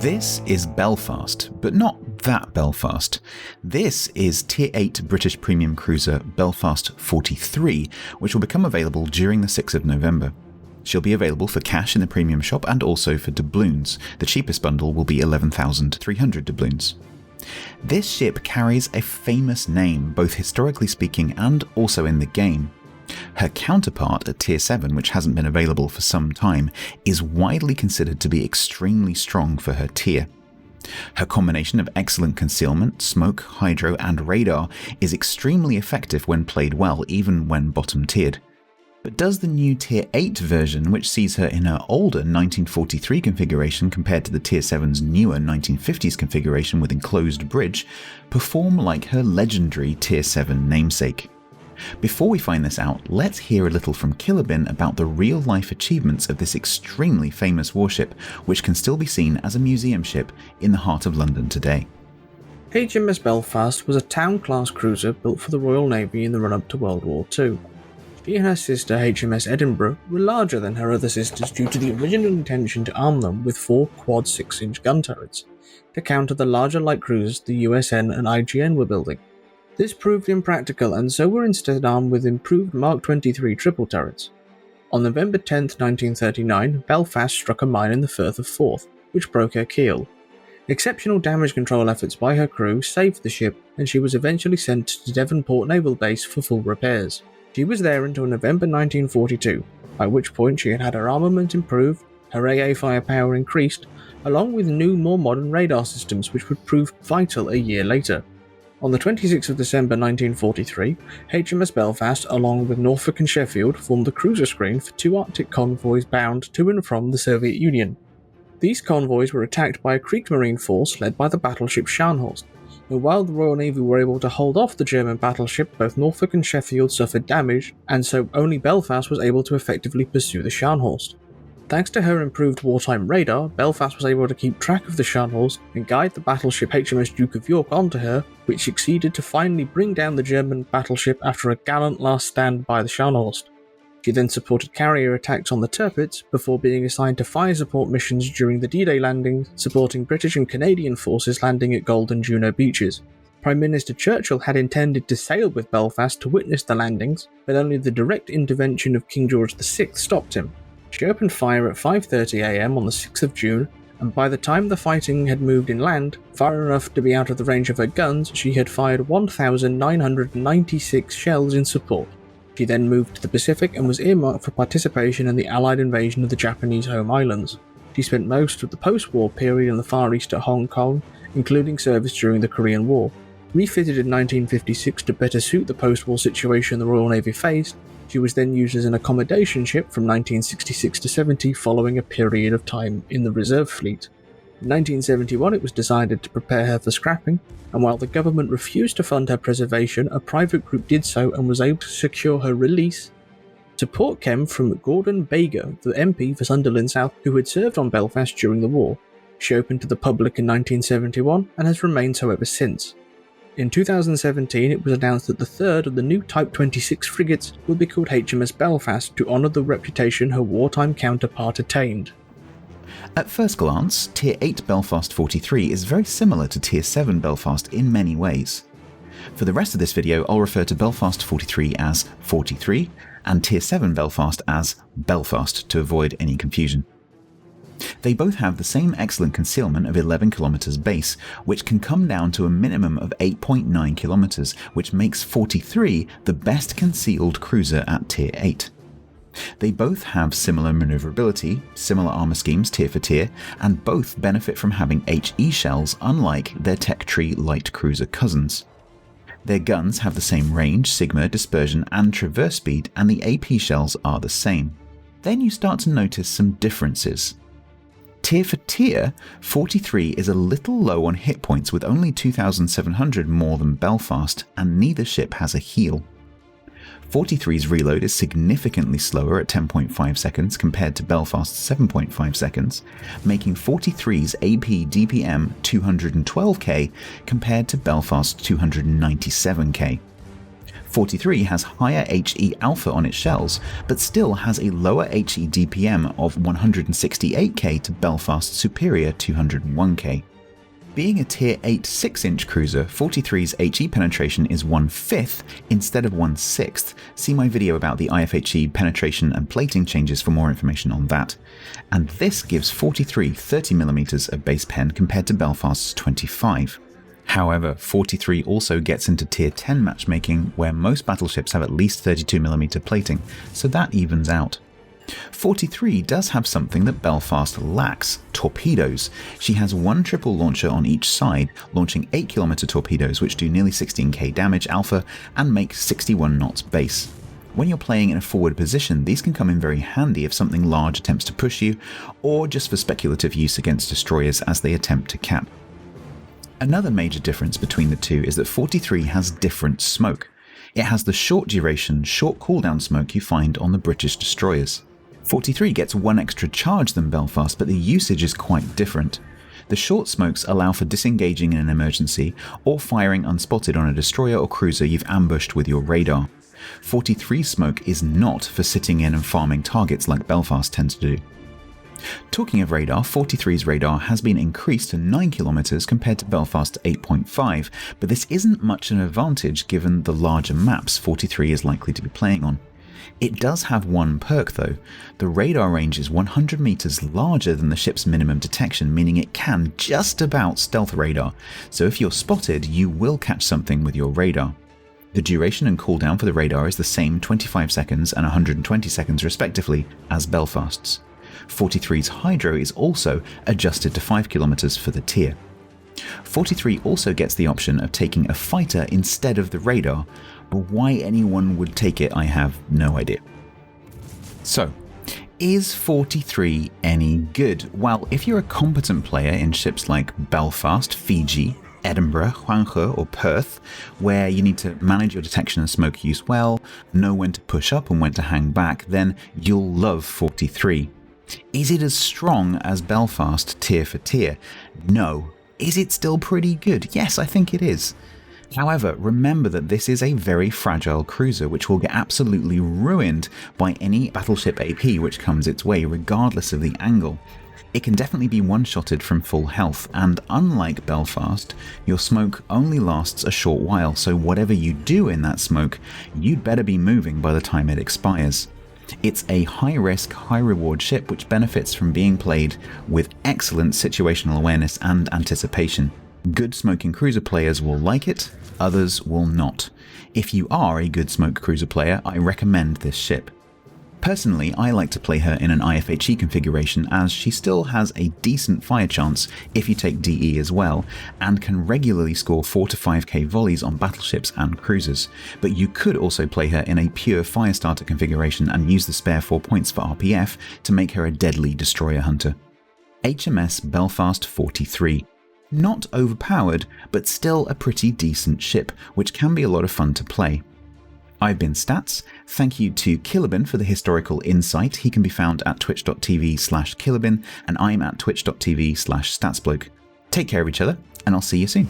This is Belfast, but not that Belfast. This is Tier 8 British premium cruiser Belfast 43, which will become available during the 6th of November. She'll be available for cash in the premium shop and also for doubloons. The cheapest bundle will be 11,300 doubloons. This ship carries a famous name, both historically speaking and also in the game. Her counterpart at Tier 7, which hasn't been available for some time, is widely considered to be extremely strong for her tier. Her combination of excellent concealment, smoke, hydro and radar is extremely effective when played well, even when bottom tiered. But does the new Tier 8 version, which sees her in her older 1943 configuration compared to the Tier 7's newer 1950s configuration with enclosed bridge, perform like her legendary Tier 7 namesake? Before we find this out, let's hear a little from Killerbin about the real-life achievements of this extremely famous warship, which can still be seen as a museum ship in the heart of London today. HMS Belfast was a town-class cruiser built for the Royal Navy in the run-up to World War II. She and her sister HMS Edinburgh were larger than her other sisters due to the original intention to arm them with 4 quad 6-inch gun turrets, to counter the larger light cruisers the USN and IGN were building. This proved impractical, and so were instead armed with improved Mark 23 triple turrets. On November 10, 1939, Belfast struck a mine in the Firth of Forth, which broke her keel. Exceptional damage control efforts by her crew saved the ship, and she was eventually sent to Devonport Naval Base for full repairs. She was there until November 1942, by which point she had had her armament improved, her AA firepower increased, along with new, more modern radar systems which would prove vital a year later. On the 26th of December 1943, HMS Belfast, along with Norfolk and Sheffield, formed the cruiser screen for 2 Arctic convoys bound to and from the Soviet Union. These convoys were attacked by a Kriegsmarine force led by the battleship Scharnhorst, and while the Royal Navy were able to hold off the German battleship, both Norfolk and Sheffield suffered damage, and so only Belfast was able to effectively pursue the Scharnhorst. Thanks to her improved wartime radar, Belfast was able to keep track of the Scharnhorst and guide the battleship HMS Duke of York onto her, which succeeded to finally bring down the German battleship after a gallant last stand by the Scharnhorst. She then supported carrier attacks on the Tirpitz before being assigned to fire support missions during the D-Day landings, supporting British and Canadian forces landing at Gold and Juno beaches. Prime Minister Churchill had intended to sail with Belfast to witness the landings, but only the direct intervention of King George VI stopped him. She opened fire at 5:30 am on the 6th of June, and by the time the fighting had moved inland, far enough to be out of the range of her guns, she had fired 1,996 shells in support. She then moved to the Pacific and was earmarked for participation in the Allied invasion of the Japanese home islands. She spent most of the post-war period in the Far East at Hong Kong, including service during the Korean War. Refitted in 1956 to better suit the post-war situation the Royal Navy faced, she was then used as an accommodation ship from 1966 to 70 following a period of time in the reserve fleet. In 1971 it was decided to prepare her for scrapping, and while the government refused to fund her preservation, a private group did so and was able to secure her release. Support came from Gordon Bager, the MP for Sunderland South, who had served on Belfast during the war. She opened to the public in 1971 and has remained so ever since. In 2017, it was announced that the third of the new Type 26 frigates will be called HMS Belfast to honour the reputation her wartime counterpart attained. At first glance, Tier 8 Belfast 43 is very similar to Tier 7 Belfast in many ways. For the rest of this video, I'll refer to Belfast 43 as 43 and Tier 7 Belfast as Belfast to avoid any confusion. They both have the same excellent concealment of 11 km base, which can come down to a minimum of 8.9 km, which makes 43 the best concealed cruiser at Tier 8. They both have similar maneuverability, similar armour schemes tier for tier, and both benefit from having HE shells unlike their tech tree light cruiser cousins. Their guns have the same range, sigma, dispersion and traverse speed, and the AP shells are the same. Then you start to notice some differences. Tier for tier, 43 is a little low on hit points with only 2,700 more than Belfast, and neither ship has a heal. 43's reload is significantly slower at 10.5 seconds compared to Belfast's 7.5 seconds, making 43's AP DPM 212k compared to Belfast's 297k. 43 has higher HE alpha on its shells, but still has a lower HE DPM of 168k to Belfast's superior 201k. Being a Tier 8 6-inch cruiser, 43's HE penetration is 1/5 instead of 1/6. See my video about the IFHE penetration and plating changes for more information on that. And this gives 43 30mm of base pen compared to Belfast's 25. However, 43 also gets into Tier 10 matchmaking, where most battleships have at least 32mm plating, so that evens out. 43 does have something that Belfast lacks: torpedoes. She has one triple launcher on each side, launching 8km torpedoes which do nearly 16k damage alpha and make 61 knots base. When you're playing in a forward position, these can come in very handy if something large attempts to push you, or just for speculative use against destroyers as they attempt to cap. Another major difference between the two is that 43 has different smoke. It has the short duration, short cooldown smoke you find on the British destroyers. 43 gets one extra charge than Belfast, but the usage is quite different. The short smokes allow for disengaging in an emergency or firing unspotted on a destroyer or cruiser you've ambushed with your radar. 43 smoke is not for sitting in and farming targets like Belfast tends to do. Talking of radar, 43's radar has been increased to 9km compared to Belfast's 8.5, but this isn't much an advantage given the larger maps 43 is likely to be playing on. It does have one perk though. The radar range is 100 meters larger than the ship's minimum detection, meaning it can just about stealth radar, so if you're spotted, you will catch something with your radar. The duration and cooldown for the radar is the same 25 seconds and 120 seconds respectively as Belfast's. 43's hydro is also adjusted to 5km for the tier. 43 also gets the option of taking a fighter instead of the radar, but why anyone would take it I have no idea. So, is 43 any good? Well, if you're a competent player in ships like Belfast, Fiji, Edinburgh, Hwanghae or Perth, where you need to manage your detection and smoke use well, know when to push up and when to hang back, then you'll love 43. Is it as strong as Belfast tier for tier? No. Is it still pretty good? Yes, I think it is. However, remember that this is a very fragile cruiser which will get absolutely ruined by any battleship AP which comes its way, regardless of the angle. It can definitely be one-shotted from full health, and unlike Belfast, your smoke only lasts a short while, so whatever you do in that smoke, you'd better be moving by the time it expires. It's a high-risk, high-reward ship which benefits from being played with excellent situational awareness and anticipation. Good smoking cruiser players will like it, others will not. If you are a good smoke cruiser player, I recommend this ship. Personally, I like to play her in an IFHE configuration as she still has a decent fire chance if you take DE as well, and can regularly score 4 to 5k volleys on battleships and cruisers, but you could also play her in a pure firestarter configuration and use the spare 4 points for RPF to make her a deadly destroyer hunter. HMS Belfast 43. Not overpowered, but still a pretty decent ship, which can be a lot of fun to play. I've been Stats. Thank you to Kilobin for the historical insight. He can be found at twitch.tv/Kilobin, and I'm at twitch.tv/StatsBloke. Take care of each other, and I'll see you soon.